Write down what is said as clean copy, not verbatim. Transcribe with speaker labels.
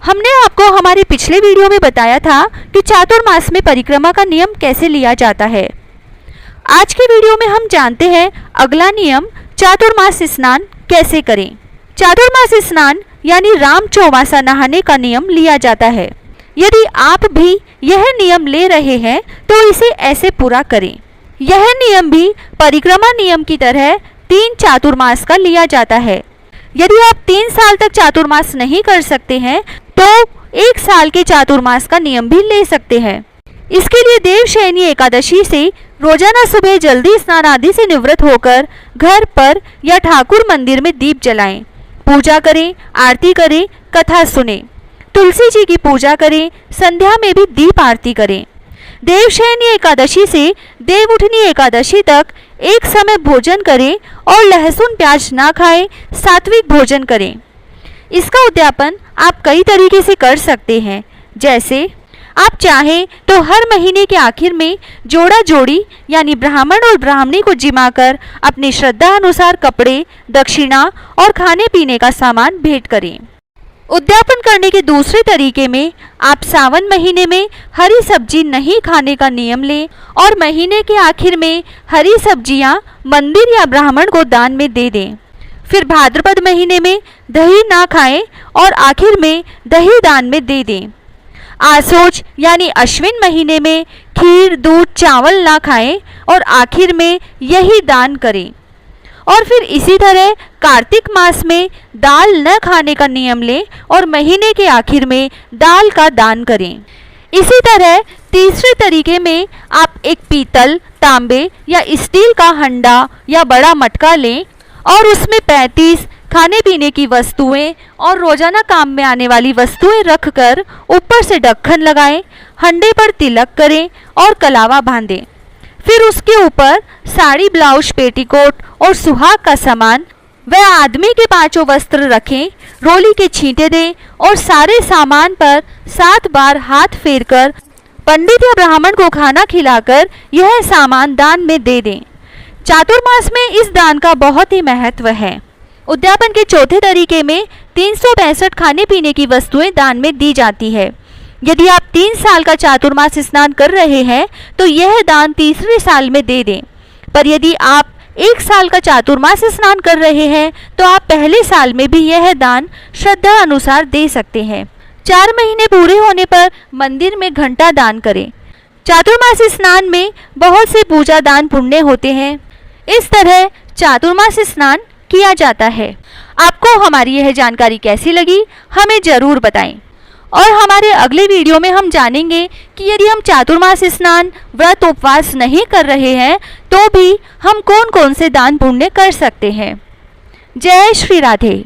Speaker 1: हमने आपको हमारे पिछले वीडियो में बताया था कि चातुर्मास में परिक्रमा का नियम कैसे लिया जाता है। आज के वीडियो में हम जानते हैं अगला नियम, चातुर्मास स्नान कैसे करें। चातुर्मास स्नान यानी राम चौमासा नहाने का नियम लिया जाता है। यदि आप भी यह नियम ले रहे हैं तो इसे ऐसे पूरा करें। यह नियम भी परिक्रमा नियम की तरह 3 चातुर्मास का लिया जाता है। यदि आप 3 साल तक चातुर्मास नहीं कर सकते हैं तो 1 साल के चातुर्मास का नियम भी ले सकते हैं। इसके लिए देवशयनी एकादशी से रोजाना सुबह जल्दी स्नान आदि से निवृत्त होकर घर पर या ठाकुर मंदिर में दीप जलाएं, पूजा करें, आरती करें, कथा सुने, तुलसी जी की पूजा करें, संध्या में भी दीप आरती करें। देवशयनी एकादशी से देवउठनी एकादशी तक एक समय भोजन करें और लहसुन प्याज ना खाएं, सात्विक भोजन करें। इसका उद्यापन आप कई तरीके से कर सकते हैं। जैसे आप चाहें तो हर महीने के आखिर में जोड़ा जोड़ी यानी ब्राह्मण और ब्राह्मणी को जिमाकर अपनी श्रद्धा अनुसार कपड़े, दक्षिणा और खाने पीने का सामान भेंट करें। उद्यापन करने के दूसरे तरीके में आप सावन महीने में हरी सब्जी नहीं खाने का नियम लें और महीने के आखिर में हरी सब्जियां मंदिर या ब्राह्मण को दान में दे दें। फिर भाद्रपद महीने में दही ना खाएं और आखिर में दही दान में दे दें। आसोज यानी अश्विन महीने में खीर, दूध, चावल ना खाएं और आखिर में यही दान करें। और फिर इसी तरह कार्तिक मास में दाल न खाने का नियम लें और महीने के आखिर में दाल का दान करें। इसी तरह तीसरे तरीके में आप एक पीतल, तांबे या स्टील का हंडा या बड़ा मटका लें और उसमें 35 खाने पीने की वस्तुएं और रोजाना काम में आने वाली वस्तुएं रखकर ऊपर से ढक्कन लगाएं, हंडे पर तिलक करें और कलावा बांधें। फिर उसके ऊपर साड़ी, ब्लाउज, पेटीकोट और सुहाग का सामान व आदमी के 5 वस्त्र रखें, रोली के छींटे दें और सारे सामान पर 7 बार हाथ फेरकर पंडित या ब्राह्मण को खाना खिलाकर यह सामान दान में दे दें। चातुर्मास में इस दान का बहुत ही महत्व है। उद्यापन के चौथे तरीके में 365 खाने पीने की वस्तुएं दान में दी जाती है। यदि आप 3 साल का चातुर्मास स्नान कर रहे हैं तो यह दान तीसरे साल में दे दें। पर यदि आप 1 साल का चातुर्मास स्नान कर रहे हैं तो आप पहले साल में भी यह दान श्रद्धा अनुसार दे सकते हैं। 4 महीने पूरे होने पर मंदिर में घंटा दान करें। चातुर्मास स्नान में बहुत से पूजा दान पुण्य होते हैं। इस तरह चातुर्मास स्नान किया जाता है। आपको हमारी यह जानकारी कैसी लगी हमें जरूर बताएं। और हमारे अगले वीडियो में हम जानेंगे कि यदि हम चातुर्मास स्नान, व्रत, उपवास नहीं कर रहे हैं तो भी हम कौन कौन से दान पुण्य कर सकते हैं। जय श्री राधे।